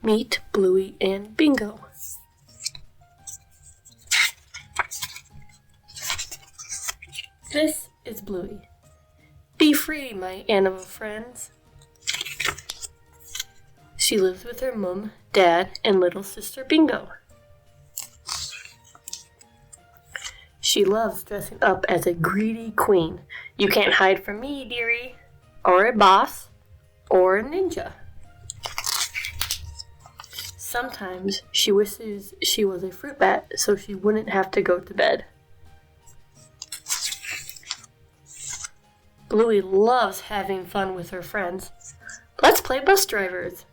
Meet Bluey and Bingo. This is Bluey. Be free, my animal friends. She lives with her mom, dad, and little sister Bingo. She loves dressing up as a greedy queen. You can't hide from me, dearie, or a boss, or a ninja. Sometimes she wishes she was a fruit bat so she wouldn't have to go to bed. Bluey loves having fun with her friends. Let's play bus drivers.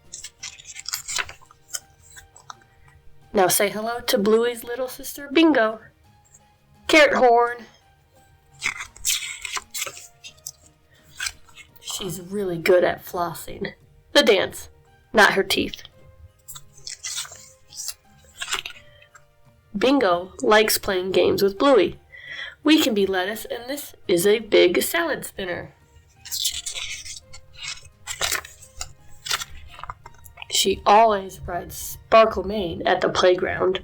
Now say hello to Bluey's little sister Bingo. Carrot horn. She's really good at flossing. The dance, not her teeth. Bingo likes playing games with Bluey. We can be lettuce, and this is a big salad spinner. She always rides Sparkle Mane at the playground,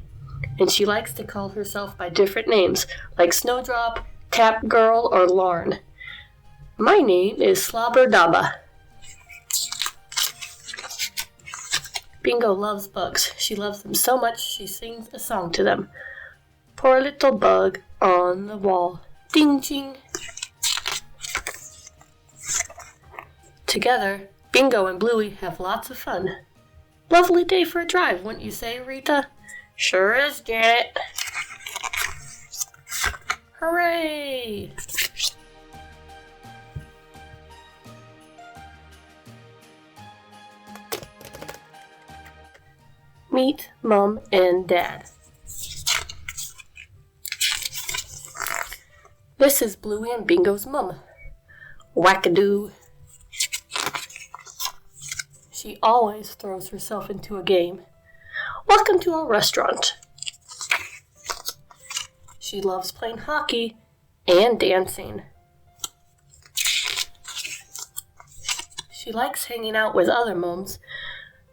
and she likes to call herself by different names, like Snowdrop, Tap Girl, or Larn. My name is Slobber Daba. Bingo loves bugs. She loves them so much she sings a song to them. Poor little bug on the wall. Ding ching. Together, Bingo and Bluey have lots of fun. Lovely day for a drive, wouldn't you say, Rita? Sure is, Janet. Hooray! Meet Mom and Dad. This is Bluey and Bingo's mom. Wackadoo. She always throws herself into a game. Welcome to our restaurant. She loves playing hockey and dancing. She likes hanging out with other moms.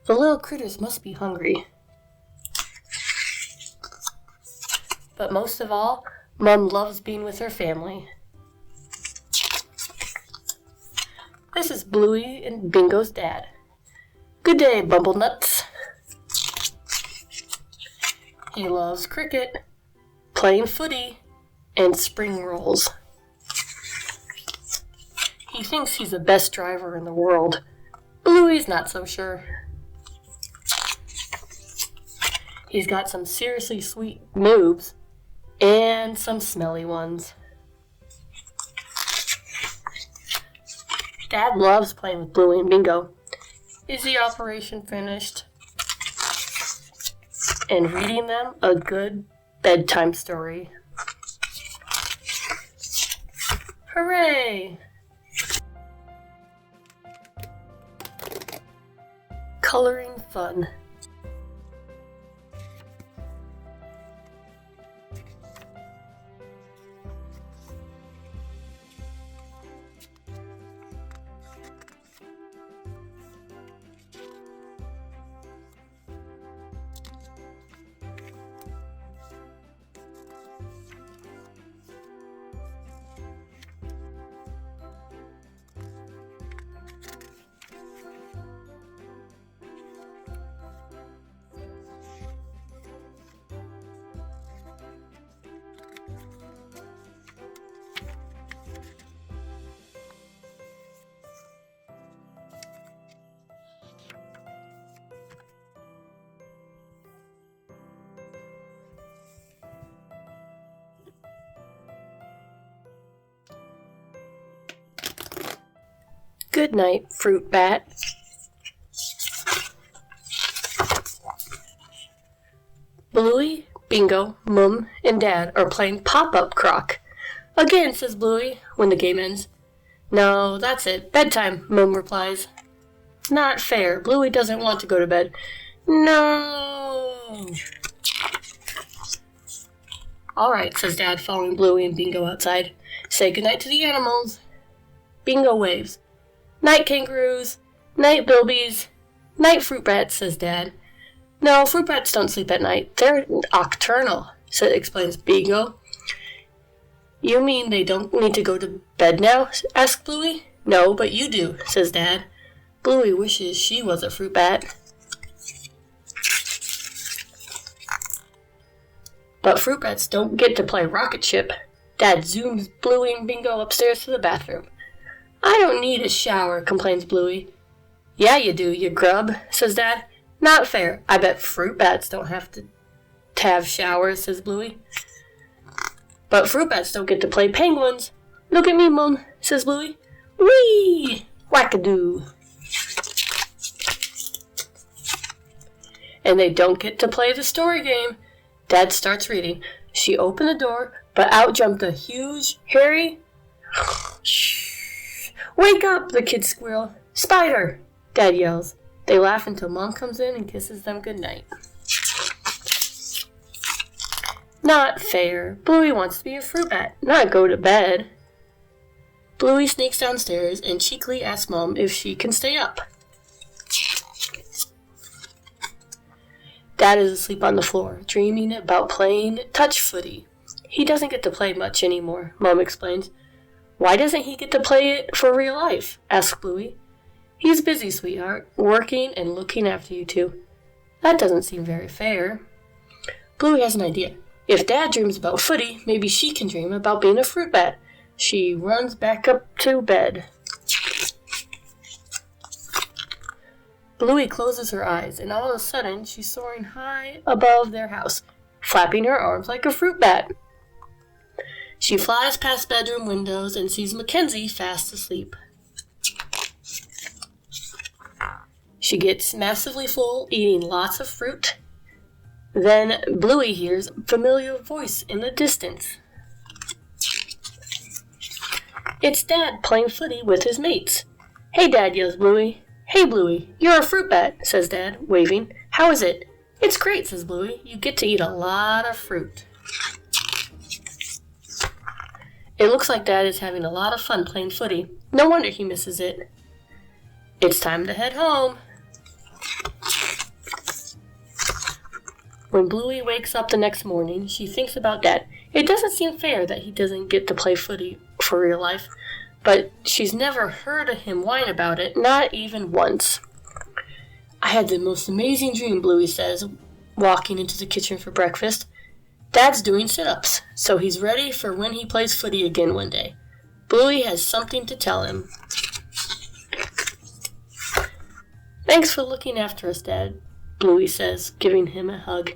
The little critters must be hungry. But most of all, Mom loves being with her family. This is Bluey and Bingo's dad. Good day, Bumblenuts. He loves cricket, playing footy, and spring rolls. He thinks he's the best driver in the world. Bluey's not so sure. He's got some seriously sweet moves and some smelly ones. Dad loves playing with Bluey and Bingo. Is the operation finished? And reading them a good bedtime story. Hooray! Coloring fun. Good night, fruit bat. Bluey, Bingo, Mum, and Dad are playing pop-up croc. Again, says Bluey, when the game ends. No, that's it. Bedtime, Mum replies. Not fair. Bluey doesn't want to go to bed. No. All right, says Dad, following Bluey and Bingo outside. Say goodnight to the animals. Bingo waves. Night kangaroos. Night bilbies. Night, fruit bats, says Dad. No, fruit bats don't sleep at night. They're nocturnal, explains Bingo. You mean they don't need to go to bed now? Asks Bluey. No, but you do, says Dad. Bluey wishes she was a fruit bat. But fruit bats don't get to play rocket ship. Dad zooms Bluey and Bingo upstairs to the bathroom. I don't need a shower, complains Bluey. Yeah, you do, you grub, says Dad. Not fair. I bet fruit bats don't have to have showers, says Bluey. But fruit bats don't get to play penguins. Look at me, Mum, says Bluey. Whee! Wackadoo. And they don't get to play the story game. Dad starts reading. She opened the door, but out jumped a huge, hairy... Shh! Wake up, the kids squeal. Spider! Dad yells. They laugh until Mom comes in and kisses them goodnight. Not fair. Bluey wants to be a fruit bat, not go to bed. Bluey sneaks downstairs and cheekily asks Mom if she can stay up. Dad is asleep on the floor, dreaming about playing touch footy. He doesn't get to play much anymore, Mom explains. Why doesn't he get to play it for real life? Asks Bluey. He's busy, sweetheart, working and looking after you two. That doesn't seem very fair. Bluey has an idea. If Dad dreams about footy, maybe she can dream about being a fruit bat. She runs back up to bed. Bluey closes her eyes, and all of a sudden, she's soaring high above their house, flapping her arms like a fruit bat. She flies past bedroom windows and sees Mackenzie fast asleep. She gets massively full, eating lots of fruit. Then Bluey hears a familiar voice in the distance. It's Dad playing footy with his mates. Hey, Dad, yells Bluey. Hey, Bluey, you're a fruit bat, says Dad, waving. How is it? It's great, says Bluey. You get to eat a lot of fruit. It looks like Dad is having a lot of fun playing footy. No wonder he misses it. It's time to head home. When Bluey wakes up the next morning, she thinks about Dad. It doesn't seem fair that he doesn't get to play footy for real life, but she's never heard him whine about it, not even once. I had the most amazing dream, Bluey says, walking into the kitchen for breakfast. Dad's doing sit-ups, so he's ready for when he plays footy again one day. Bluey has something to tell him. Thanks for looking after us, Dad, Bluey says, giving him a hug.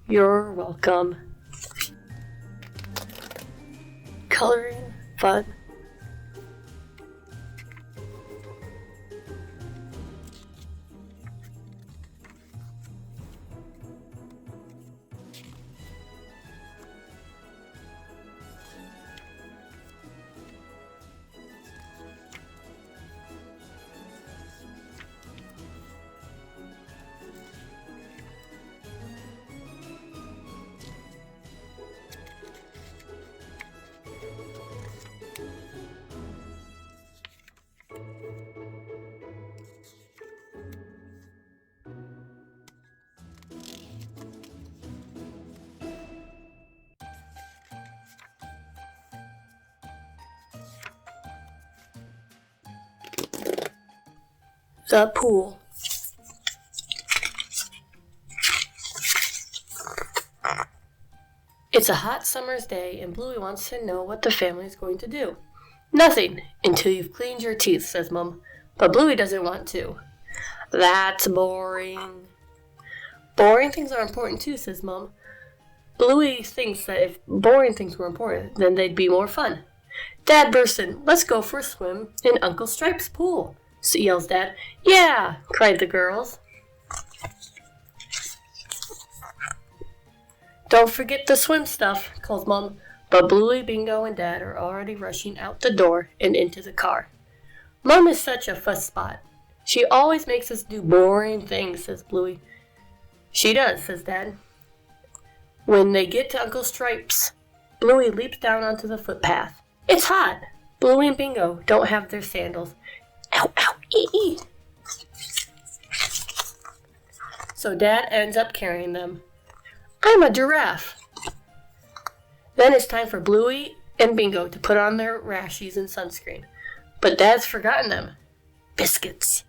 You're welcome. Coloring fun. The pool. It's a hot summer's day, and Bluey wants to know what the family's going to do. Nothing, until you've cleaned your teeth, says Mum. But Bluey doesn't want to. That's boring. Boring things are important too, says Mum. Bluey thinks that if boring things were important, then they'd be more fun. Dad bursts in. Let's go for a swim in Uncle Stripe's pool, yells Dad. Yeah, cried the girls. Don't forget the swim stuff, calls Mom. But Bluey, Bingo, and Dad are already rushing out the door and into the car. Mom is such a fuss spot. She always makes us do boring things, says Bluey. She does, says Dad. When they get to Uncle Stripe's, Bluey leaps down onto the footpath. It's hot. Bluey and Bingo don't have their sandals. Ow, ow, ee. so Dad ends up carrying them. I'm a giraffe. Then it's time for Bluey and Bingo to put on their rashies and sunscreen. But Dad's forgotten them. Biscuits.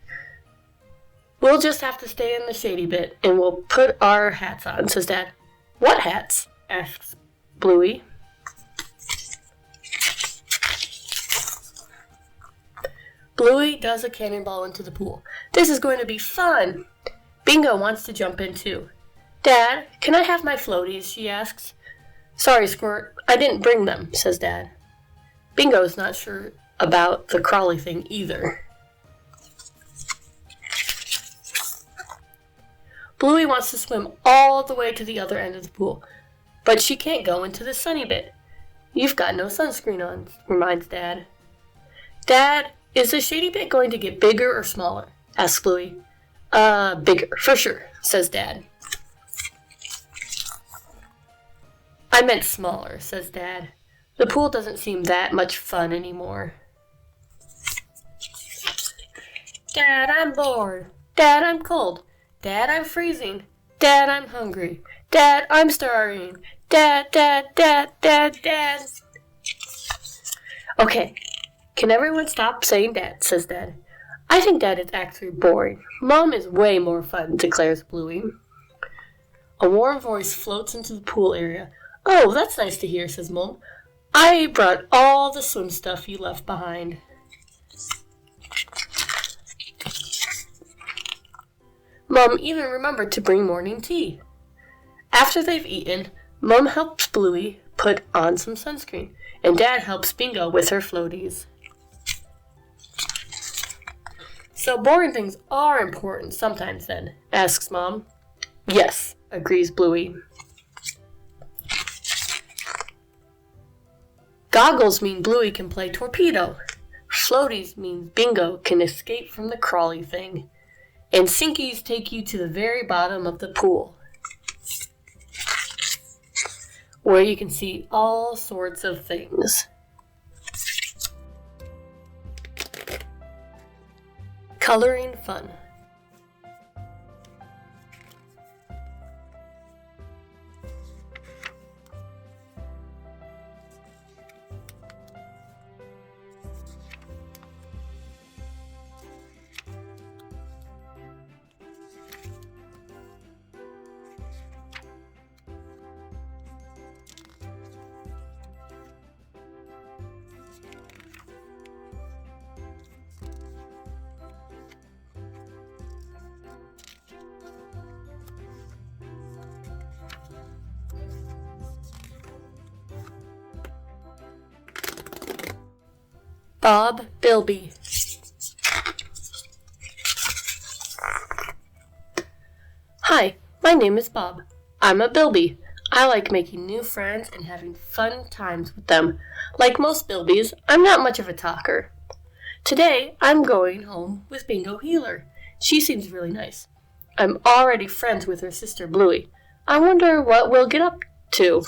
We'll just have to stay in the shady bit, and we'll put our hats on, says Dad. What hats? Asks Bluey. Bluey does a cannonball into the pool. This is going to be fun. Bingo wants to jump in too. Dad, can I have my floaties? She asks. Sorry, Squirt, I didn't bring them, says Dad. Bingo's not sure about the crawly thing either. Bluey wants to swim all the way to the other end of the pool, but she can't go into the sunny bit. You've got no sunscreen on, reminds Dad. Dad, is the shady bit going to get bigger or smaller? Asks Bluey. Bigger, for sure, says Dad. I meant smaller, says Dad. The pool doesn't seem that much fun anymore. Dad, I'm bored. Dad, I'm cold. Dad, I'm freezing. Dad, I'm hungry. Dad, I'm starving. Dad. Okay, can everyone stop saying Dad, says Dad. I think Dad is actually boring. Mom is way more fun, declares Bluey. A warm voice floats into the pool area. Oh, that's nice to hear, says Mom. I brought all the swim stuff you left behind. Mom even remembered to bring morning tea. After they've eaten, Mom helps Bluey put on some sunscreen, and Dad helps Bingo with her floaties. So boring things are important sometimes then, asks Mom. Yes, agrees Bluey. Goggles mean Bluey can play torpedo. Floaties means Bingo can escape from the crawly thing. And Sinkies take you to the very bottom of the pool, where you can see all sorts of things. Coloring fun. Bob Bilby. Hi, my name is Bob. I'm a Bilby. I like making new friends and having fun times with them. Like most Bilbies, I'm not much of a talker. Today, I'm going home with Bingo Healer. She seems really nice. I'm already friends with her sister Bluey. I wonder what we'll get up to.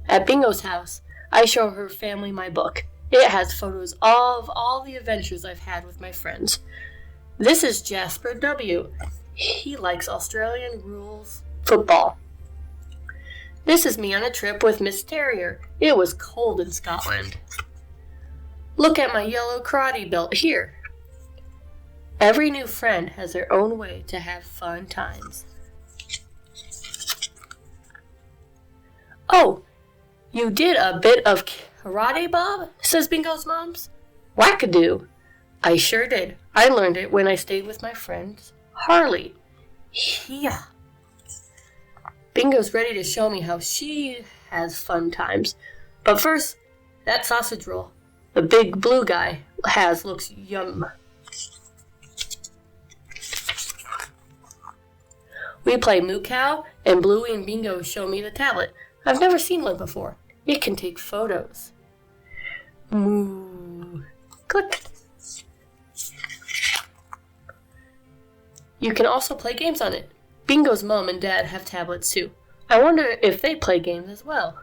At Bingo's house, I show her family my book. It has photos of all the adventures I've had with my friends. This is Jasper W. He likes Australian rules football. This is me on a trip with Miss Terrier. It was cold in Scotland. Look at my yellow karate belt here. Every new friend has their own way to have fun times. Oh, you did a bit of karate, Bob? Says Bingo's moms. Wackadoo. I sure did. I learned it when I stayed with my friend Harley. Yeah. Bingo's ready to show me how she has fun times. But first, that sausage roll the big blue guy has looks yum. We play Moo Cow, and Bluey and Bingo show me the tablet. I've never seen one before. It can take photos. Moo. Click. You can also play games on it. Bingo's mom and dad have tablets too. I wonder if they play games as well.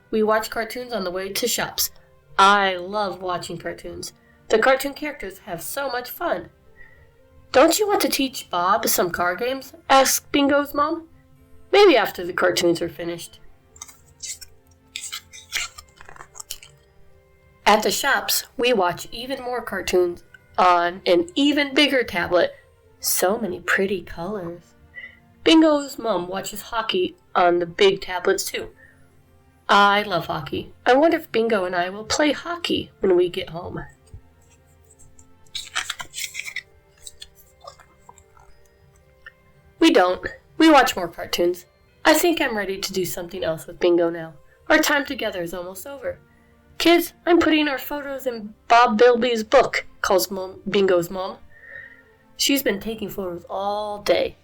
We watch cartoons on the way to shops. I love watching cartoons. The cartoon characters have so much fun. Don't you want to teach Bob some card games? Asked Bingo's mom. Maybe after the cartoons are finished. At the shops, we watch even more cartoons on an even bigger tablet. So many pretty colors. Bingo's mom watches hockey on the big tablets too. I love hockey. I wonder if Bingo and I will play hockey when we get home. We don't. We watch more cartoons. I think I'm ready to do something else with Bingo now. Our time together is almost over. Kids, I'm putting our photos in Bob Bilby's book, calls Bingo's mom. She's been taking photos all day.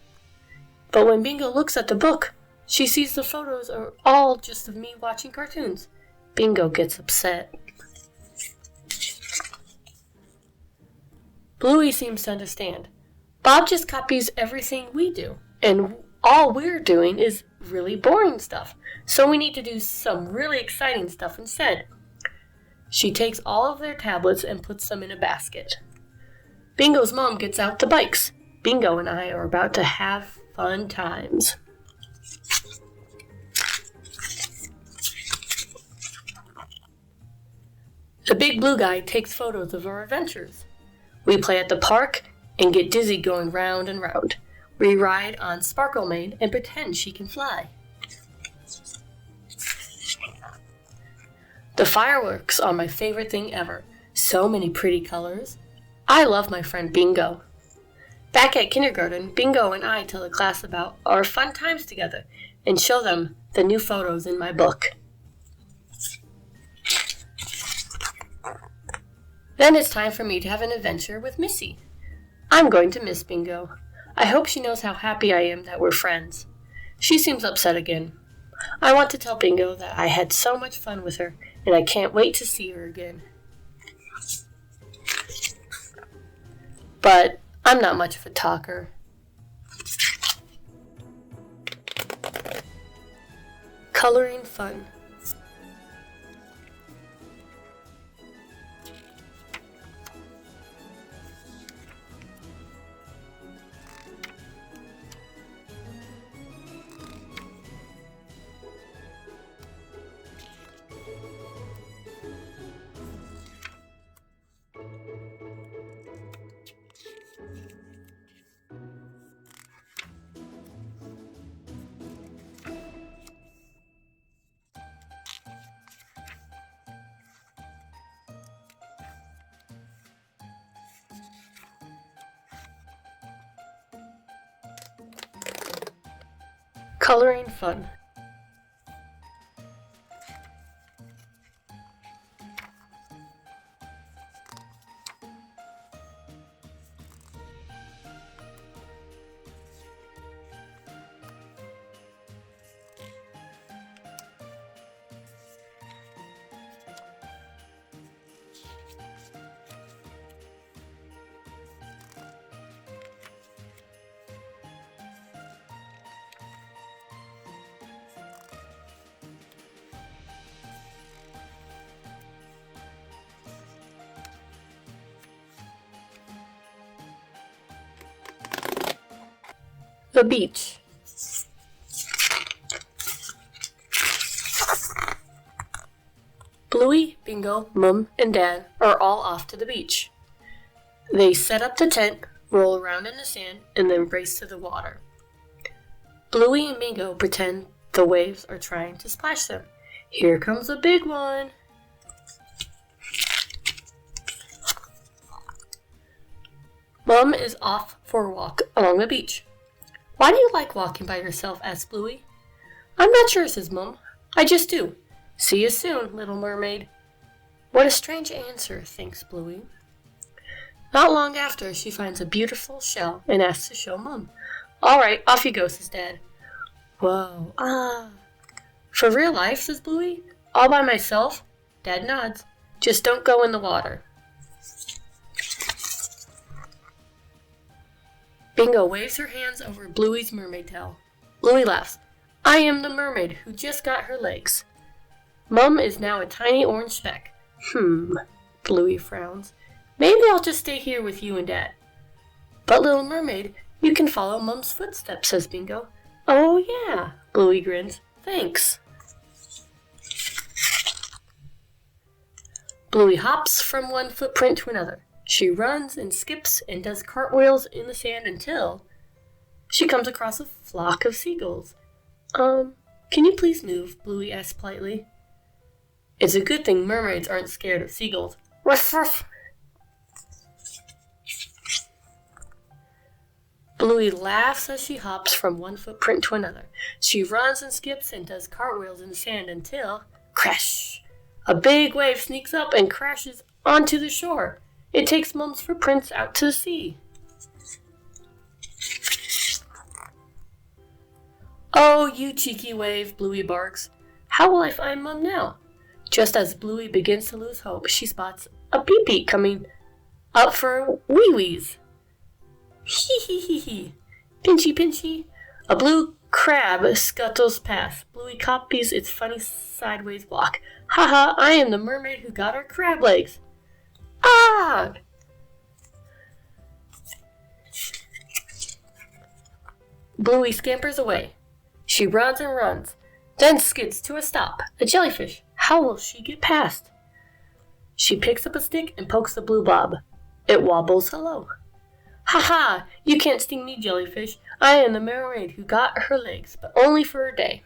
But when Bingo looks at the book, she sees the photos are all just of me watching cartoons. Bingo gets upset. Bluey seems to understand. Bob just copies everything we do, and all we're doing is really boring stuff, so we need to do some really exciting stuff instead. She takes all of their tablets and puts them in a basket. Bingo's mom gets out the bikes. Bingo and I are about to have fun times. The big blue guy takes photos of our adventures. We play at the park and get dizzy going round and round. We ride on Sparkle Maid and pretend she can fly. The fireworks are my favorite thing ever. So many pretty colors. I love my friend Bingo. Back at kindergarten, Bingo and I tell the class about our fun times together and show them the new photos in my book. Then it's time for me to have an adventure with Missy. I'm going to miss Bingo. I hope she knows how happy I am that we're friends. She seems upset again. I want to tell Bingo that I had so much fun with her, and I can't wait to see her again. But I'm not much of a talker. Coloring fun. Coloring fun. The beach. Bluey, Bingo, Mum, and Dad are all off to the beach. They set up the tent, roll around in the sand, and then race to the water. Bluey and Bingo pretend the waves are trying to splash them. Here comes a big one. Mum is off for a walk along the beach. Why do you like walking by yourself? Asked Bluey. I'm not sure, says Mum. I just do. See you soon, little mermaid. What a strange answer, thinks Bluey. Not long after, she finds a beautiful shell and asks to show Mum. All right, off you go, says Dad. Whoa, For real life, says Bluey. All by myself? Dad nods. Just don't go in the water. Bingo waves her hands over Bluey's mermaid tail. Bluey laughs. I am the mermaid who just got her legs. Mum is now a tiny orange speck. Bluey frowns. Maybe I'll just stay here with you and Dad. But, little mermaid, you can follow Mum's footsteps, says Bingo. Oh, yeah, Bluey grins. Thanks. Bluey hops from one footprint to another. She runs and skips and does cartwheels in the sand until she comes across a flock of seagulls. Can you please move? Bluey asks politely. It's a good thing mermaids aren't scared of seagulls. Ruff, ruff. Bluey laughs as she hops from one footprint to another. She runs and skips and does cartwheels in the sand until, crash! A big wave sneaks up and crashes onto the shore. It takes Mum's footprints out to the sea. Oh, you cheeky wave, Bluey barks. How will I find Mum now? Just as Bluey begins to lose hope, she spots a pee-pee coming up for wee-wees. Hee-hee-hee-hee. Pinchy-pinchy. A blue crab scuttles past. Bluey copies its funny sideways walk. Ha-ha, I am the mermaid who got her crab legs. Ah! Bluey scampers away. She runs and runs, then skids to a stop. A jellyfish. How will she get past? She picks up a stick and pokes the blue blob. It wobbles hello. Ha-ha! You can't sting me, jellyfish. I am the mermaid who got her legs, but only for a day.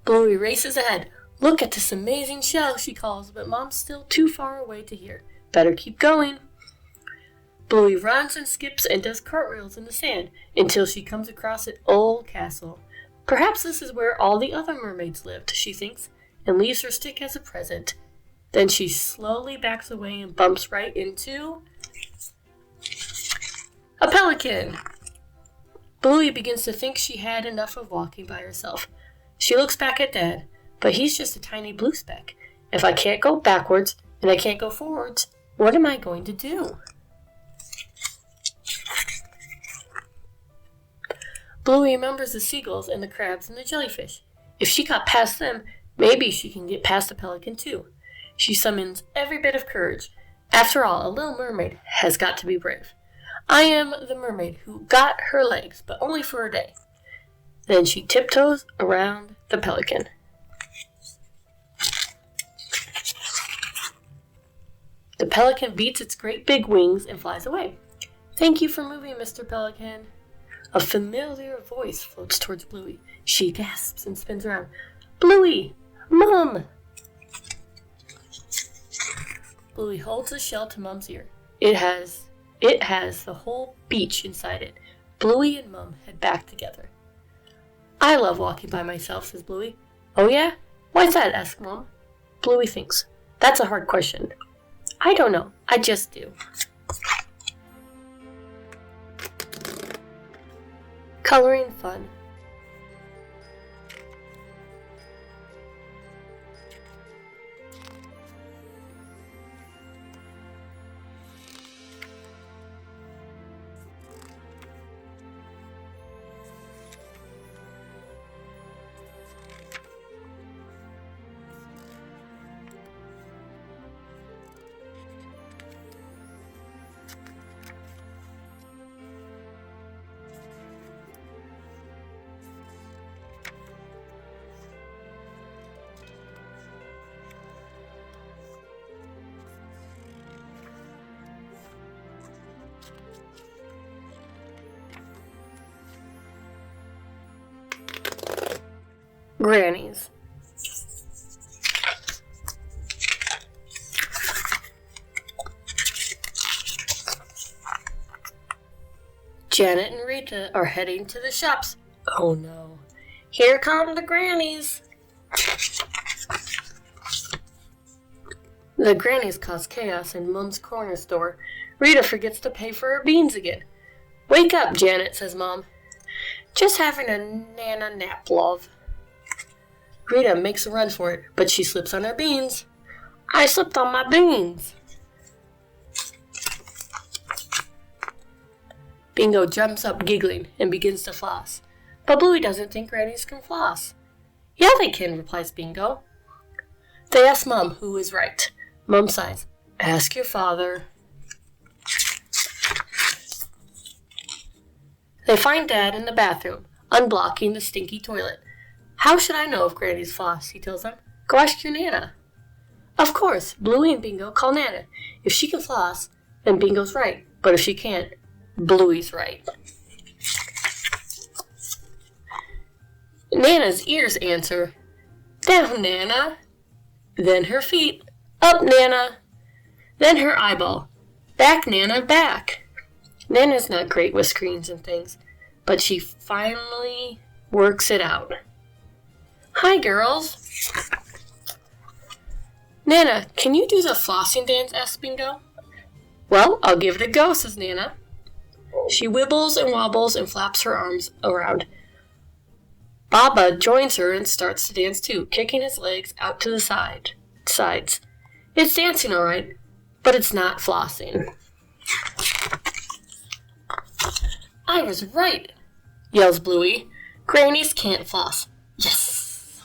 Bluey races ahead. Look at this amazing shell, she calls, but Mom's still too far away to hear. Better keep going. Bluey runs and skips and does cartwheels in the sand until she comes across an old castle. Perhaps this is where all the other mermaids lived, she thinks, and leaves her stick as a present. Then she slowly backs away and bumps right into a pelican. Bluey begins to think she had enough of walking by herself. She looks back at Dad, but he's just a tiny blue speck. If I can't go backwards and I can't go forwards, what am I going to do? Bluey remembers the seagulls and the crabs and the jellyfish. If she got past them, maybe she can get past the pelican too. She summons every bit of courage. After all, a little mermaid has got to be brave. I am the mermaid who got her legs, but only for a day. Then she tiptoes around the pelican. The pelican beats its great big wings and flies away. Thank you for moving, Mr. Pelican. A familiar voice floats towards Bluey. She gasps and spins around. Bluey! Mom! Bluey holds the shell to Mum's ear. It has the whole beach inside it. Bluey and Mum head back together. I love walking by myself, says Bluey. Oh yeah? Why's that? Asks Mum. Bluey thinks. That's a hard question. I don't know. I just do. Coloring fun. Grannies. Janet and Rita are heading to the shops. Oh no. Here come the grannies. The grannies cause chaos in Mum's corner store. Rita forgets to pay for her beans again. Wake up, Janet, says Mom. Just having a nana nap, love. Rita makes a run for it, but she slips on her beans. I slipped on my beans. Bingo jumps up giggling and begins to floss. But Bluey doesn't think grannies can floss. Yeah, they can, replies Bingo. They ask Mom who is right. Mom sighs. Ask your father. They find Dad in the bathroom, unblocking the stinky toilet. How should I know if Granny's floss, he tells them. Go ask your Nana. Of course, Bluey and Bingo call Nana. If she can floss, then Bingo's right. But if she can't, Bluey's right. Nana's ears answer, down, Nana. Then her feet, up, Nana. Then her eyeball, back, Nana, back. Nana's not great with screens and things, but she finally works it out. Hi, girls. Nana, can you do the flossing dance? Asks Bingo. Well, I'll give it a go, says Nana. She wibbles and wobbles and flaps her arms around. Baba joins her and starts to dance too, kicking his legs out to the sides. It's dancing all right, but it's not flossing. I was right, yells Bluey. Grannies can't floss. Yes!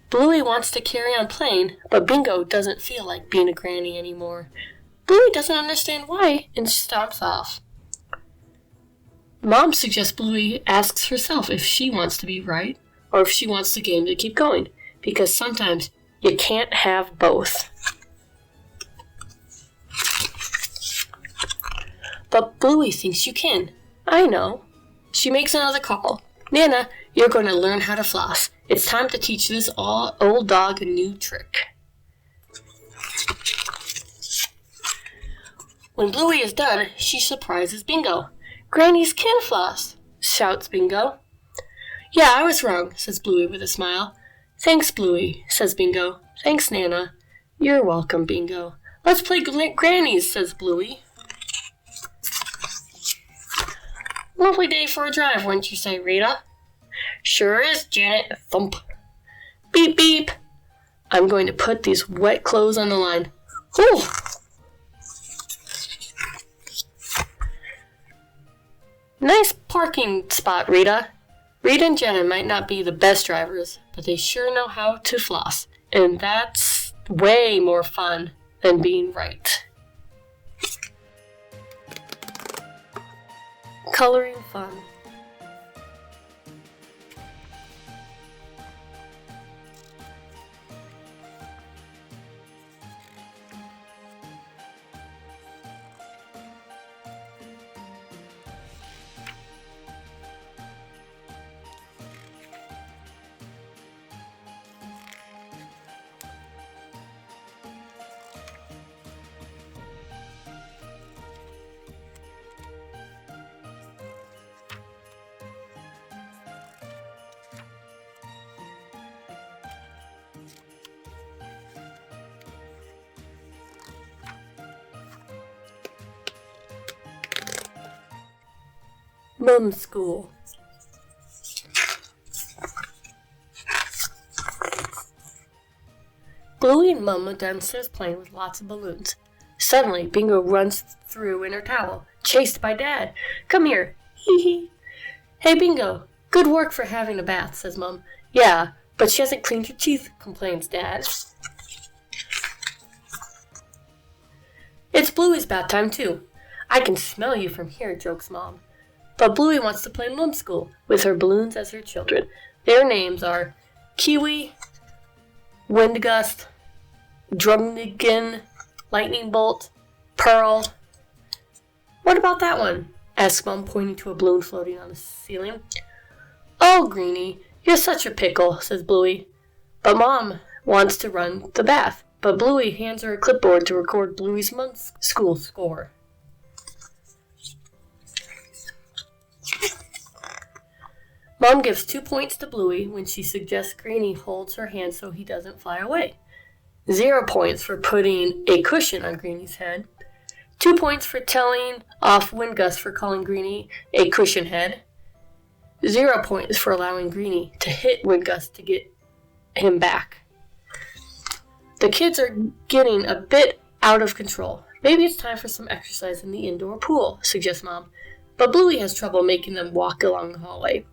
Bluey wants to carry on playing, but Bingo doesn't feel like being a granny anymore. Bluey doesn't understand why and stomps off. Mom suggests Bluey asks herself if she wants to be right or if she wants the game to keep going, because sometimes you can't have both. But Bluey thinks you can. I know. She makes another call. Nana, you're going to learn how to floss. It's time to teach this old dog a new trick. When Bluey is done, she surprises Bingo. Grannies can floss, shouts Bingo. Yeah, I was wrong, says Bluey with a smile. Thanks, Bluey, says Bingo. Thanks, Nana. You're welcome, Bingo. Let's play Grannies, says Bluey. Lovely day for a drive, wouldn't you say, Rita? Sure is, Janet. Thump. Beep, beep. I'm going to put these wet clothes on the line. Whew. Nice parking spot, Rita. Rita and Jenna might not be the best drivers, but they sure know how to floss. And that's way more fun than being right. Coloring fun. Mum School. Bluey and Mum are downstairs playing with lots of balloons. Suddenly, Bingo runs through in her towel, chased by Dad. Come here. Hee hee. Hey, Bingo. Good work for having a bath, says Mum. Yeah, but she hasn't cleaned her teeth, complains Dad. It's Bluey's bath time, too. I can smell you from here, jokes Mom. But Bluey wants to play Mum School with her balloons as her children. Their names are Kiwi, Windgust, Drumnigan, Lightning Bolt, Pearl. What about that one? Asks Mom, pointing to a balloon floating on the ceiling. Oh, Greenie, you're such a pickle, says Bluey. But Mom wants to run the bath. But Bluey hands her a clipboard to record Bluey's Mum School score. Mom gives 2 points to Bluey when she suggests Greenie holds her hand so he doesn't fly away. 0 points for putting a cushion on Greenie's head. 2 points for telling off Windgust for calling Greenie a cushion head. 0 points for allowing Greenie to hit Windgust to get him back. The kids are getting a bit out of control. Maybe it's time for some exercise in the indoor pool, suggests Mom. But Bluey has trouble making them walk along the hallway.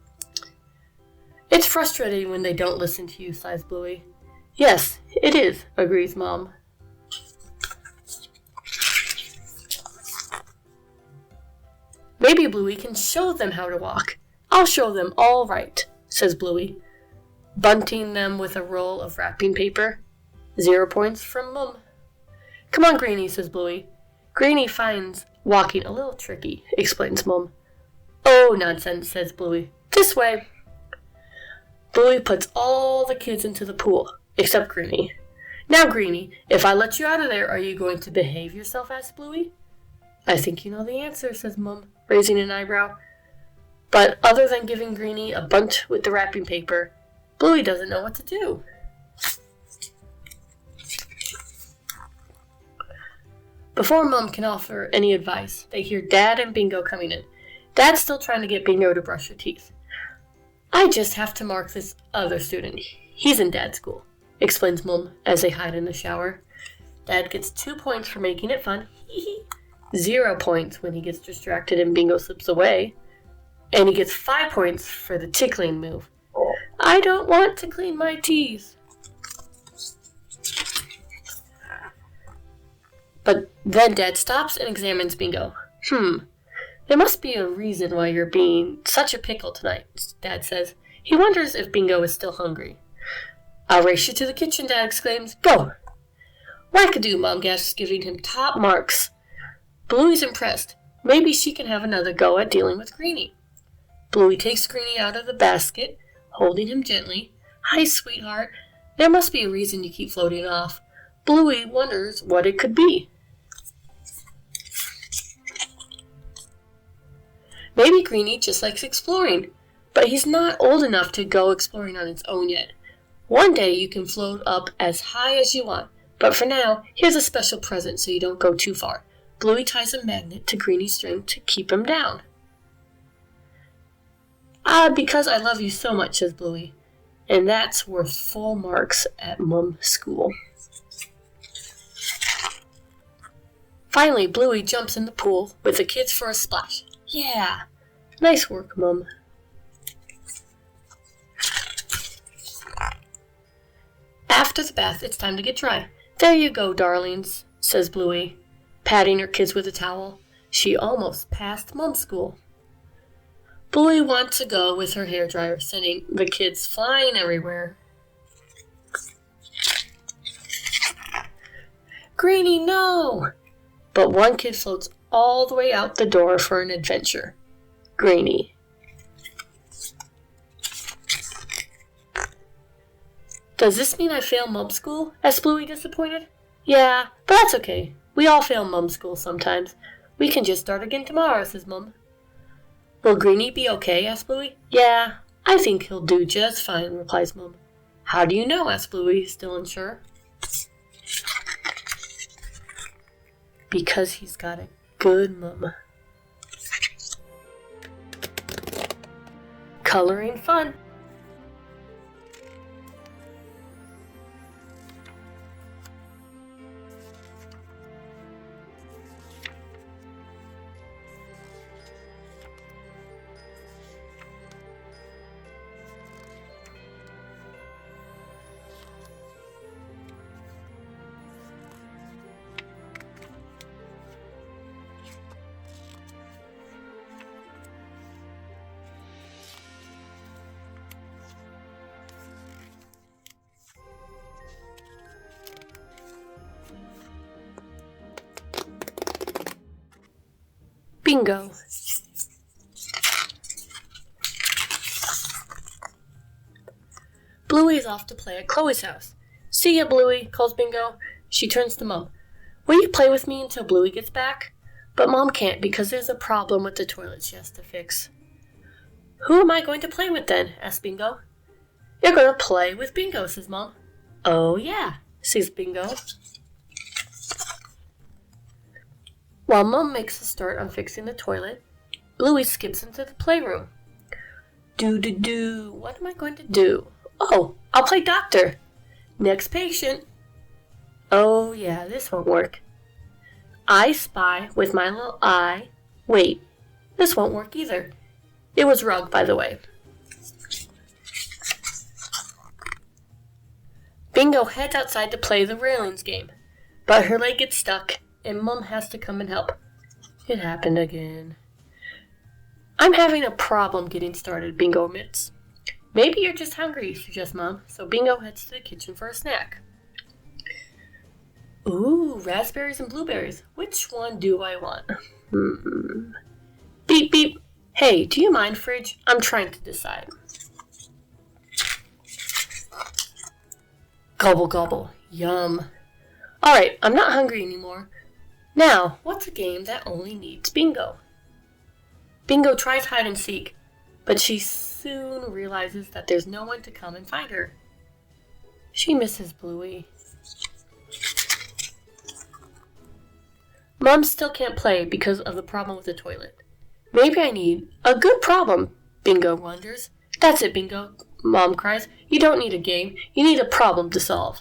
It's frustrating when they don't listen to you, sighs Bluey. Yes, it is, agrees Mom. Maybe Bluey can show them how to walk. I'll show them all right, says Bluey, bunting them with a roll of wrapping paper. 0 points from Mum. Come on, Greenie, says Bluey. Greenie finds walking a little tricky, explains Mum. Oh, nonsense, says Bluey. This way. Bluey puts all the kids into the pool, except Greenie. Now, Greenie, if I let you out of there, are you going to behave yourself, asks Bluey. I think you know the answer, says Mum, raising an eyebrow. But other than giving Greenie a bunt with the wrapping paper, Bluey doesn't know what to do. Before Mum can offer any advice, they hear Dad and Bingo coming in. Dad's still trying to get Bingo to brush her teeth. I just have to mark this other student. He's in Dad's school, explains Mum as they hide in the shower. Dad gets 2 points for making it fun. 0 points when he gets distracted and Bingo slips away. And he gets 5 points for the tickling move. I don't want to clean my teeth. But then Dad stops and examines Bingo. There must be a reason why you're being such a pickle tonight, Dad says. He wonders if Bingo is still hungry. I'll race you to the kitchen, Dad exclaims. Go! Wackadoo, Mom gasps, giving him top marks. Bluey's impressed. Maybe she can have another go at dealing with Greenie. Bluey takes Greenie out of the basket, holding him gently. Hi, sweetheart. There must be a reason you keep floating off. Bluey wonders what it could be. Maybe Greenie just likes exploring, but he's not old enough to go exploring on his own yet. One day you can float up as high as you want, but for now, here's a special present so you don't go too far. Bluey ties a magnet to Greenie's string to keep him down. Because I love you so much, says Bluey, and that's worth full marks at Mum's school. Finally, Bluey jumps in the pool with the kids for a splash. Yeah, nice work, Mum. After the bath, it's time to get dry. There you go, darlings, says Bluey, patting her kids with a towel. She almost passed Mum's school. Bluey wants to go with her hairdryer, sending the kids flying everywhere. Greenie, no! But one kid floats all the way out the door for an adventure. Greenie. Does this mean I fail Mum's school? Asked Bluey, disappointed. Yeah, but that's okay. We all fail Mum's school sometimes. We can just start again tomorrow, says Mum. Will Greenie be okay? Asked Bluey. Yeah, I think he'll do just fine, replies Mum. How do you know? Asked Bluey, still unsure. Because he's got a good Mum. Coloring fun. Bingo. Bluey is off to play at Chloe's house. See ya, Bluey, calls Bingo. She turns to Mum. Will you play with me until Bluey gets back? But Mom can't because there's a problem with the toilet she has to fix. Who am I going to play with then? Asks Bingo. You're going to play with Bingo, says Mom. Oh yeah, says Bingo. While Mum makes a start on fixing the toilet, Bluey skips into the playroom. Do. What am I going to do? Oh, I'll play doctor. Next patient. Oh, yeah, this won't work. I spy with my little eye. Wait, this won't work either. It was rug, by the way. Bingo heads outside to play the railings game, but her leg gets stuck, and Mum has to come and help. It happened again. I'm having a problem getting started, Bingo admits. Maybe you're just hungry, suggests Mom, so Bingo heads to the kitchen for a snack. Ooh, raspberries and blueberries. Which one do I want? Beep, beep. Hey, do you mind, Fridge? I'm trying to decide. Gobble, gobble. Yum. Alright, I'm not hungry anymore. Now, what's a game that only needs Bingo? Bingo tries hide and seek, but she soon realizes that there's no one to come and find her. She misses Bluey. Mom still can't play because of the problem with the toilet. Maybe I need a good problem, Bingo wonders. That's it, Bingo, Mom cries. You don't need a game. You need a problem to solve.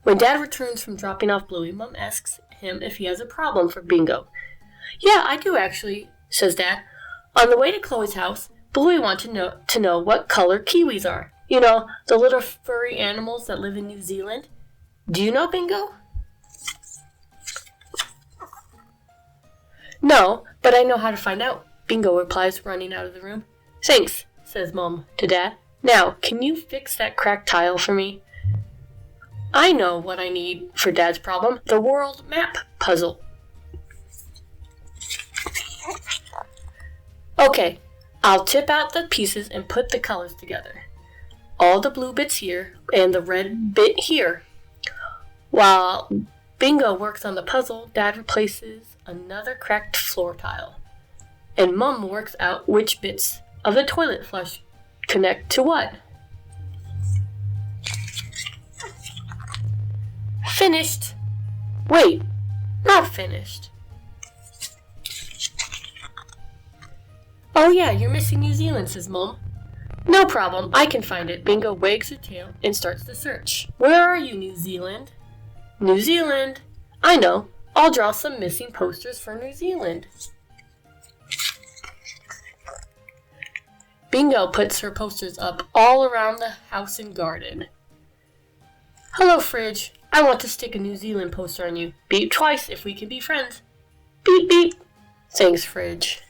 When Dad returns from dropping off Bluey, Mom asks him if he has a problem for Bingo. Yeah, I do actually, says Dad. On the way to Chloe's house, Bluey wanted to know what color kiwis are. You know, the little furry animals that live in New Zealand. Do you know, Bingo? No, but I know how to find out, Bingo replies, running out of the room. Thanks, says Mom to Dad. Now, can you fix that cracked tile for me? I know what I need for Dad's problem, the world map puzzle. Okay, I'll chip out the pieces and put the colors together. All the blue bits here and the red bit here. While Bingo works on the puzzle, Dad replaces another cracked floor tile. And Mom works out which bits of the toilet flush connect to what. Finished. Wait, not finished. Oh yeah, you're missing New Zealand, says Mom. No problem, I can find it. Bingo wags her tail and starts the search. Where are you, New Zealand? New Zealand. I know. I'll draw some missing posters for New Zealand. Bingo puts her posters up all around the house and garden. Hello, Fridge. I want to stick a New Zealand poster on you. Beep twice if we can be friends. Beep, beep. Thanks, Fridge.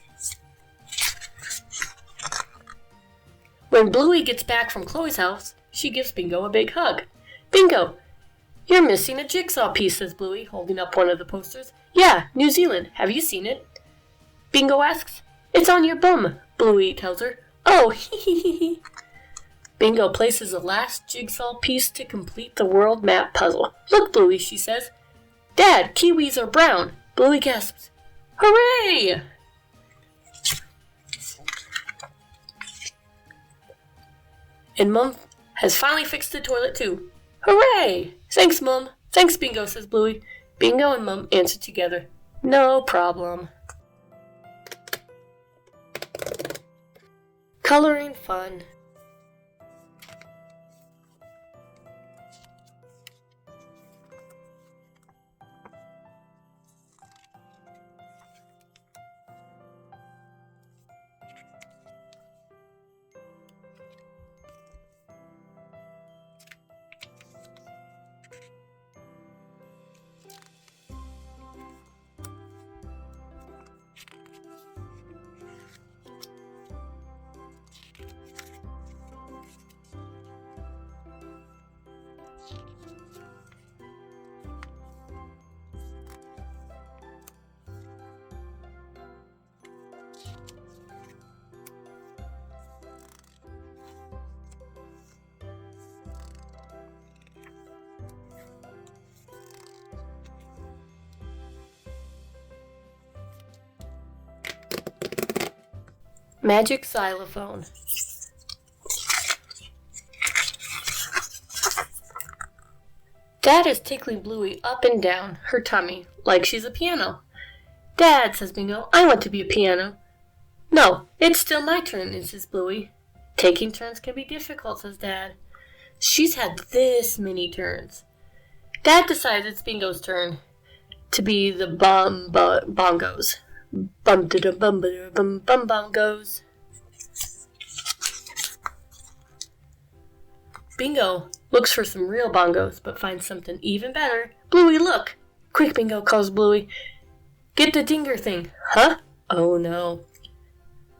When Bluey gets back from Chloe's house, she gives Bingo a big hug. Bingo, you're missing a jigsaw piece, says Bluey, holding up one of the posters. Yeah, New Zealand. Have you seen it? Bingo asks. It's on your bum, Bluey tells her. Oh, hee. Bingo places the last jigsaw piece to complete the world map puzzle. Look, Bluey, she says. Dad, kiwis are brown. Bluey gasps. Hooray! And Mom has finally fixed the toilet too. Hooray! Thanks, Mom. Thanks, Bingo, says Bluey. Bingo and Mom answer together. No problem. Coloring fun. Magic xylophone. Dad is tickling Bluey up and down her tummy like she's a piano. Dad, says Bingo, I want to be a piano. No, it's still my turn, insists Bluey. Taking turns can be difficult, says Dad. She's had this many turns. Dad decides it's Bingo's turn to be the bongos. Bum-da-dum-bum-ba-dum-bum-bongos. Bingo looks for some real bongos, but finds something even better. Bluey, look! Quick, Bingo calls Bluey. Get the dinger thing. Huh? Oh no.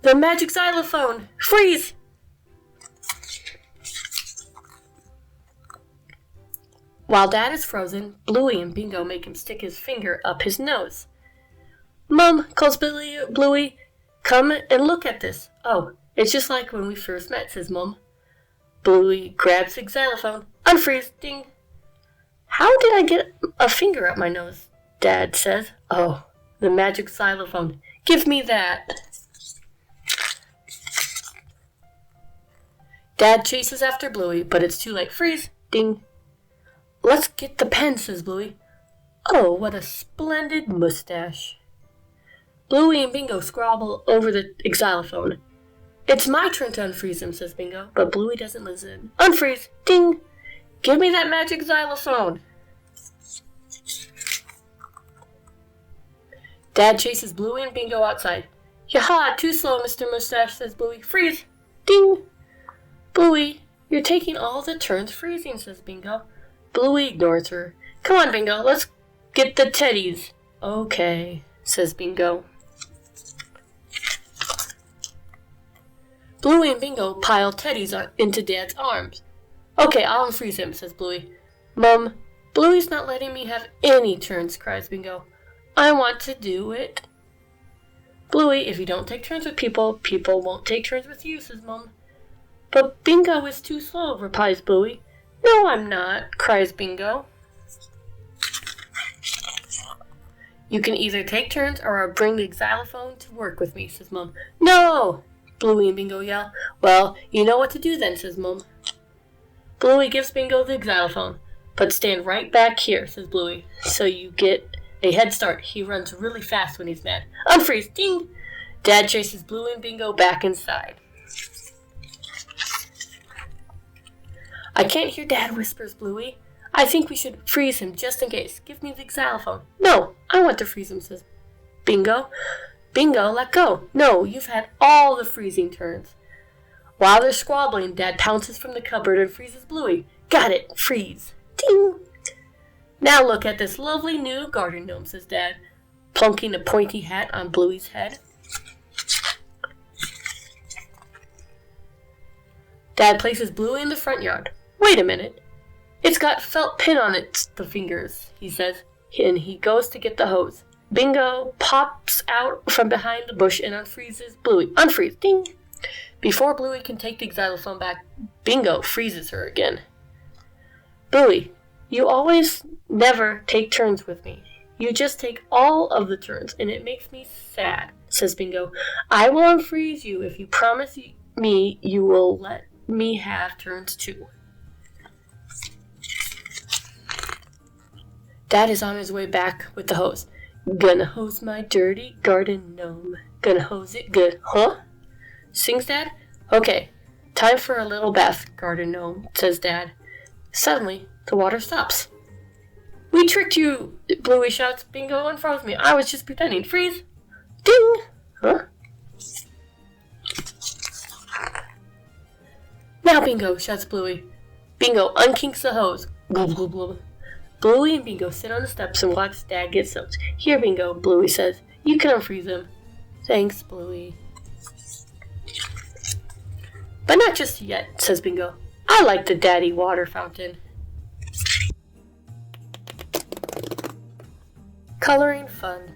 The magic xylophone! Freeze! While Dad is frozen, Bluey and Bingo make him stick his finger up his nose. Mom, calls Bluey, come and look at this. Oh, it's just like when we first met, says Mom. Bluey grabs the xylophone. Unfreeze, ding. How did I get a finger up my nose? Dad says. Oh, the magic xylophone. Give me that. Dad chases after Bluey, but it's too late. Freeze, ding. Let's get the pen, says Bluey. Oh, what a splendid mustache. Bluey and Bingo scrabble over the xylophone. It's my turn to unfreeze him, says Bingo, but Bluey doesn't listen. Unfreeze! Ding! Give me that magic xylophone! Dad chases Bluey and Bingo outside. Yaha! Too slow, Mr. Mustache, says Bluey. Freeze! Ding! Bluey, you're taking all the turns freezing, says Bingo. Bluey ignores her. Come on, Bingo, let's get the teddies. Okay, says Bingo. Bluey and Bingo pile teddies into Dad's arms. Okay, I'll unfreeze him, says Bluey. Mom, Bluey's not letting me have any turns, cries Bingo. I want to do it. Bluey, if you don't take turns with people, people won't take turns with you, says Mom. But Bingo is too slow, replies Bluey. No, I'm not, cries Bingo. You can either take turns or I'll bring the xylophone to work with me, says Mom. No! Bluey and Bingo yell. Well, you know what to do then, says Mom. Bluey gives Bingo the xylophone. But stand right back here, says Bluey, so you get a head start. He runs really fast when he's mad. Unfreeze! Ding! Dad chases Bluey and Bingo back inside. I can't hear Dad, whispers Bluey. I think we should freeze him just in case. Give me the xylophone. No, I want to freeze him, says Bingo. Bingo, let go. No, you've had all the freezing turns. While they're squabbling, Dad pounces from the cupboard and freezes Bluey. Got it. Freeze. Ding. Now look at this lovely new garden gnome, says Dad, plunking a pointy hat on Bluey's head. Dad places Bluey in the front yard. Wait a minute. It's got felt pin on the fingers, he says, and he goes to get the hose. Bingo pops out from behind the bush and unfreezes Bluey. Unfreeze, ding! Before Bluey can take the xylophone back, Bingo freezes her again. Bluey, you always never take turns with me. You just take all of the turns, and it makes me sad, says Bingo. I will unfreeze you if you promise me you will let me have turns too. Dad is on his way back with the hose. Gonna hose my dirty garden gnome. Gonna hose it good, huh? Sings Dad. Okay, time for a little bath, garden gnome, says Dad. Suddenly, the water stops. We tricked you, Bluey shouts. Bingo unfroze me. I was just pretending. Freeze. Ding. Huh? Now, Bingo, shouts Bluey. Bingo unkinks the hose. Glub, glub, glub. Bluey and Bingo sit on the steps and watch Dad get soaked. Here, Bingo, Bluey says. You can unfreeze him. Thanks, Bluey. But not just yet, says Bingo. I like the daddy water fountain. Coloring fun.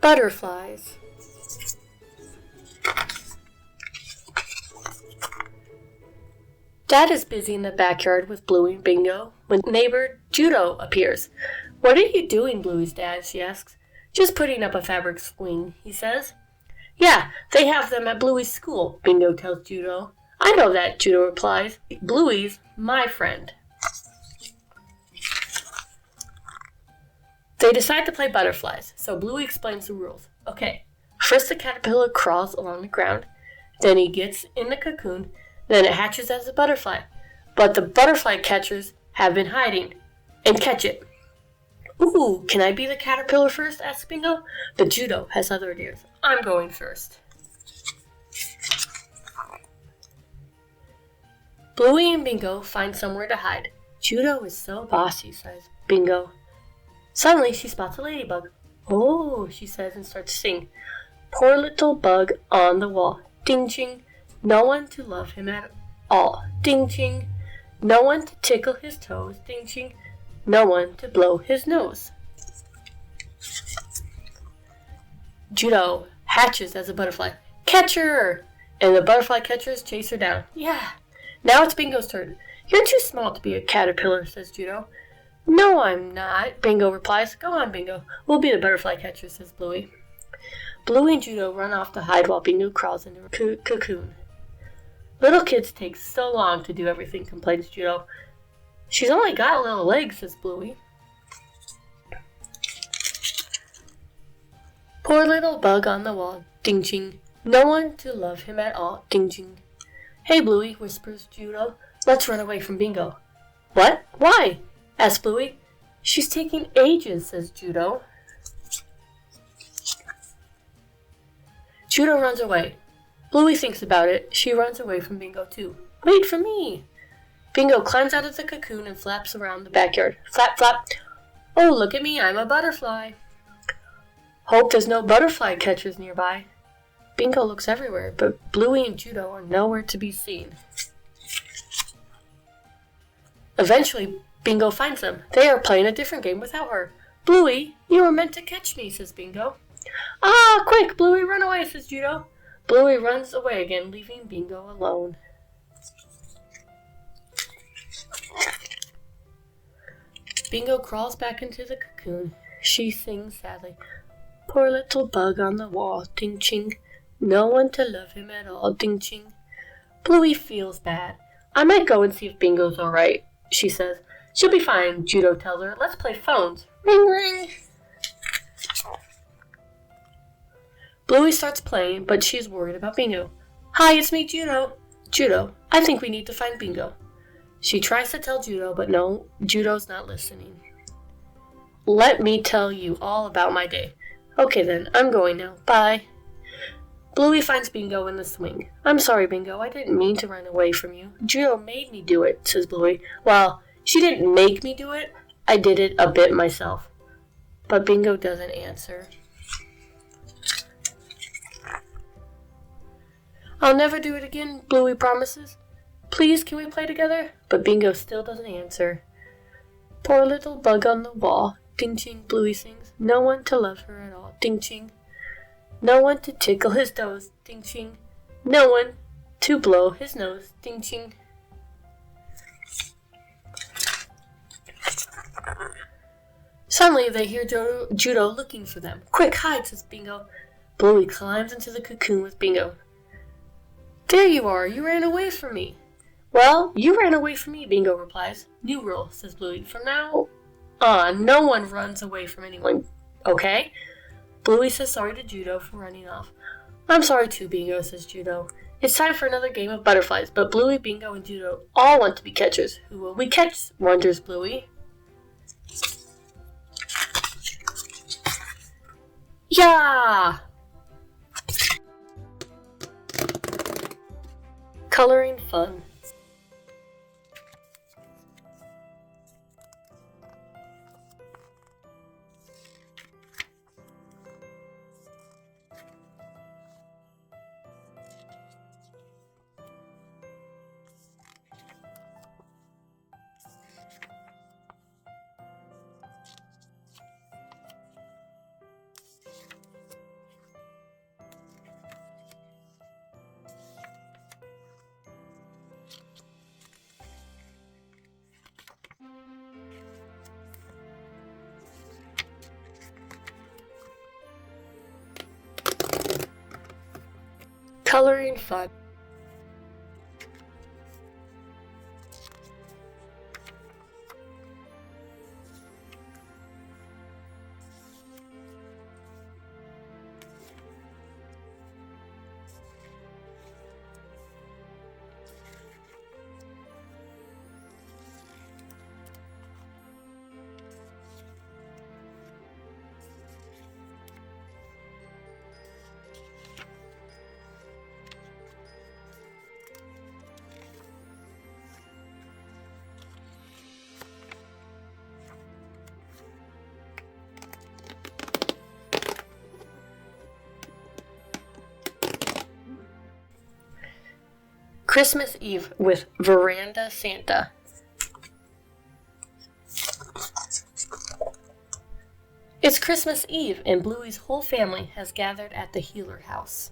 Butterflies. Dad is busy in the backyard with Bluey and Bingo when neighbor Judo appears. What are you doing, Bluey's dad? She asks. Just putting up a fabric swing, he says. Yeah, they have them at Bluey's school, Bingo tells Judo. I know that, Judo replies. Bluey's my friend. They decide to play butterflies, so Bluey explains the rules. Okay, first the caterpillar crawls along the ground, then he gets in the cocoon, then it hatches as a butterfly. But the butterfly catchers have been hiding. And catch it. Ooh, can I be the caterpillar first? Asks Bingo. But Judo has other ideas. I'm going first. Bluey and Bingo find somewhere to hide. Judo is so bossy, says Bingo. Suddenly, she spots a ladybug. Oh, she says and starts to sing. Poor little bug on the wall. Ding ching. No one to love him at all. Ding ching. No one to tickle his toes. Ding ching. No one to blow his nose. Judo hatches as a butterfly. Catch her! And the butterfly catchers chase her down. Yeah. Now it's Bingo's turn. You're too small to be a caterpillar, says Judo. No, I'm not, Bingo replies. Go on, Bingo. We'll be the butterfly catchers, says Bluey. Bluey and Judo run off to hide while Bingo crawls into a cocoon. Little kids take so long to do everything, complains Judo. She's only got little legs, says Bluey. Poor little bug on the wall, ding ching. No one to love him at all, ding ching. Hey, Bluey, whispers Judo. Let's run away from Bingo. What? Why? Asks Bluey. She's taking ages, says Judo. Judo runs away. Bluey thinks about it. She runs away from Bingo, too. Wait for me! Bingo climbs out of the cocoon and flaps around the backyard. Flap, flap. Oh, look at me, I'm a butterfly. Hope there's no butterfly catchers nearby. Bingo looks everywhere, but Bluey and Judo are nowhere to be seen. Eventually, Bingo finds them. They are playing a different game without her. Bluey, you were meant to catch me, says Bingo. Ah, quick, Bluey, run away, says Judo. Bluey runs away again, leaving Bingo alone. Bingo crawls back into the cocoon. She sings sadly. Poor little bug on the wall, ding ching. No one to love him at all, ding ching. Bluey feels bad. I might go and see if Bingo's alright, she says. She'll be fine, Judo tells her. Let's play phones. Ring, ring. Bluey starts playing, but she's worried about Bingo. Hi, it's me, Judo. Judo, I think we need to find Bingo. She tries to tell Judo, but no, Judo's not listening. Let me tell you all about my day. Okay then, I'm going now. Bye. Bluey finds Bingo in the swing. I'm sorry, Bingo. I didn't mean to run away from you. Judo made me do it, says Bluey. Well, she didn't make me do it. I did it a bit myself. But Bingo doesn't answer. I'll never do it again, Bluey promises. Please, can we play together? But Bingo still doesn't answer. Poor little bug on the wall. Ding ching, Bluey sings. No one to love her at all. Ding ching. No one to tickle his toes. Ding ching. No one to blow his nose. Ding ching. Suddenly they hear Judo looking for them. Quick, hide, says Bingo. Bluey climbs into the cocoon with Bingo. There you are. You ran away from me. Well, you ran away from me, Bingo replies. New rule, says Bluey. From now on, no one runs away from anyone, okay? Bluey says sorry to Judo for running off. I'm sorry too, Bingo, says Judo. It's time for another game of butterflies, but Bluey, Bingo, and Judo all want to be catchers. Who will we catch? Wonders Bluey. Yeah! Coloring fun. coloring fun. Christmas Eve with Veranda Santa. It's Christmas Eve and Bluey's whole family has gathered at the Healer house.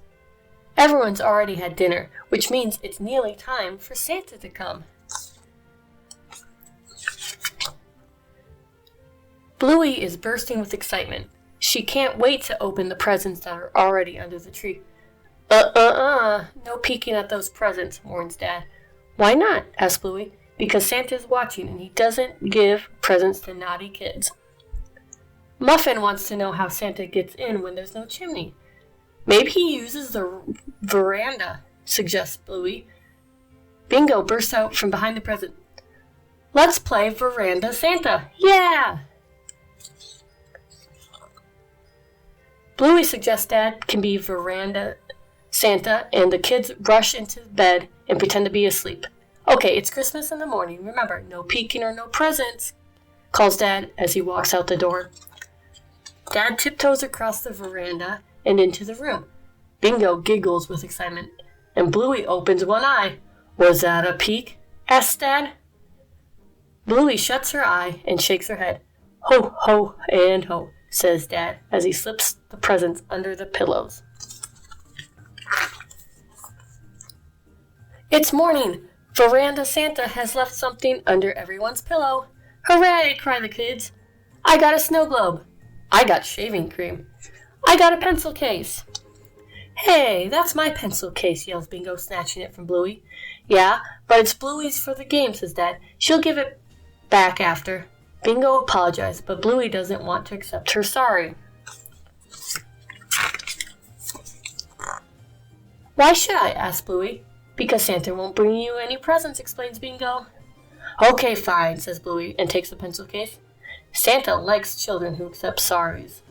Everyone's already had dinner, which means it's nearly time for Santa to come. Bluey is bursting with excitement. She can't wait to open the presents that are already under the tree. No peeking at those presents, warns Dad. Why not? Asks Bluey. Because Santa's watching and he doesn't give presents to naughty kids. Muffin wants to know how Santa gets in when there's no chimney. Maybe he uses the veranda, suggests Bluey. Bingo bursts out from behind the present. Let's play Veranda Santa. Yeah! Bluey suggests Dad can be Veranda Santa, and the kids rush into bed and pretend to be asleep. Okay, it's Christmas in the morning. Remember, no peeking or no presents, calls Dad as he walks out the door. Dad tiptoes across the veranda and into the room. Bingo giggles with excitement, and Bluey opens one eye. Was that a peek? Asks Dad. Bluey shuts her eye and shakes her head. Ho, ho, and ho, says Dad as he slips the presents under the pillows. It's morning. Veranda Santa has left something under everyone's pillow. Hooray, cry the kids. I got a snow globe. I got shaving cream. I got a pencil case. Hey, that's my pencil case, yells Bingo, snatching it from Bluey. Yeah, but it's Bluey's for the game, says Dad. She'll give it back after. Bingo apologizes, but Bluey doesn't want to accept her sorry. Why should I? Asks Bluey. Because Santa won't bring you any presents, explains Bingo. Okay, fine, says Bluey, and takes the pencil case. Santa likes children who accept sorries.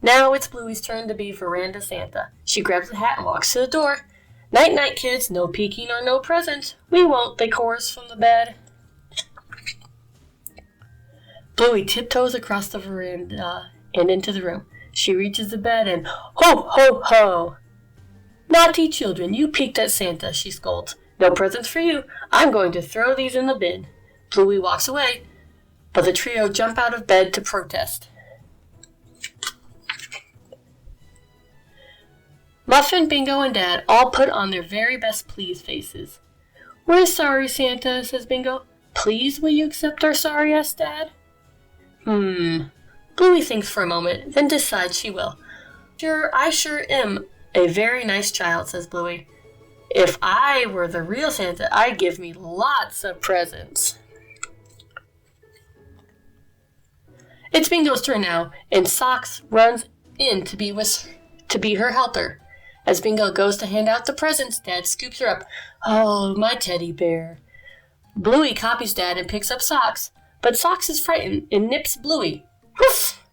Now it's Bluey's turn to be Veranda Santa. She grabs the hat and walks to the door. Night-night, kids. No peeking or no presents. We won't, they chorus from the bed. Bluey tiptoes across the veranda and into the room. She reaches the bed and ho, ho, ho! Naughty children, you peeked at Santa, she scolds. No presents for you. I'm going to throw these in the bin. Bluey walks away, but the trio jump out of bed to protest. Muffin, Bingo, and Dad all put on their very best please faces. We're sorry, Santa, says Bingo. Please, will you accept our sorry, asks Dad. Bluey thinks for a moment, then decides she will. I sure am a very nice child, says Bluey. If I were the real Santa, I'd give me lots of presents. It's Bingo's turn now, and Socks runs in to be her helper. As Bingo goes to hand out the presents, Dad scoops her up. Oh, my teddy bear. Bluey copies Dad and picks up Socks, but Socks is frightened and nips Bluey. Woof!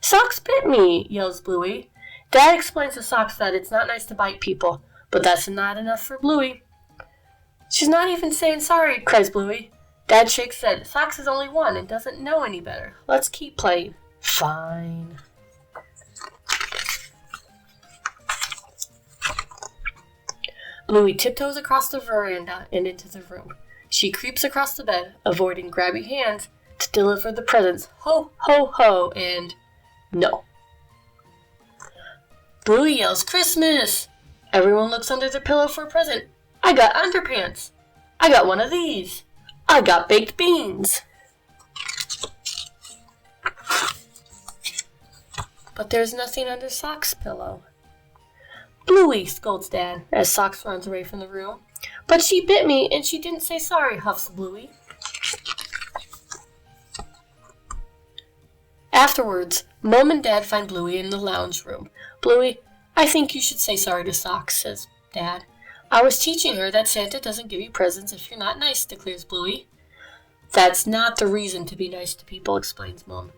Socks bit me, yells Bluey. Dad explains to Socks that it's not nice to bite people, but that's not enough for Bluey. She's not even saying sorry, cries Bluey. Dad shakes his head. Socks is only one and doesn't know any better. Let's keep playing. Fine. Bluey tiptoes across the veranda and into the room. She creeps across the bed, avoiding grabby hands, to deliver the presents. Ho, ho, ho, and no. Bluey yells, Christmas! Everyone looks under their pillow for a present. I got underpants. I got one of these. I got baked beans. But there's nothing under Sock's pillow. Bluey, scolds Dad, as Socks runs away from the room. But she bit me, and she didn't say sorry, huffs Bluey. Afterwards, Mom and Dad find Bluey in the lounge room. Bluey, I think you should say sorry to Socks, says Dad. I was teaching her that Santa doesn't give you presents if you're not nice, declares Bluey. That's not the reason to be nice to people, explains Mom.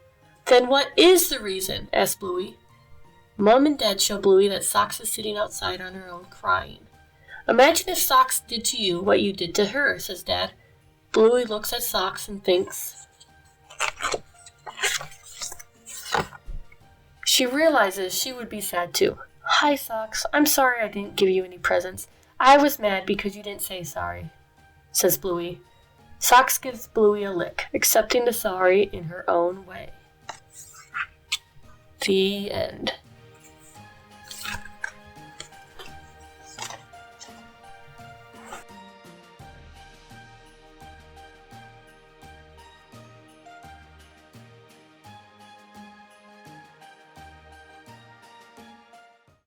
Then what is the reason? Asks Bluey. Mom and Dad show Bluey that Socks is sitting outside on her own crying. Imagine if Socks did to you what you did to her, says Dad. Bluey looks at Socks and thinks. She realizes she would be sad too. Hi, Socks. I'm sorry I didn't give you any presents. I was mad because you didn't say sorry, says Bluey. Socks gives Bluey a lick, accepting the sorry in her own way. The end.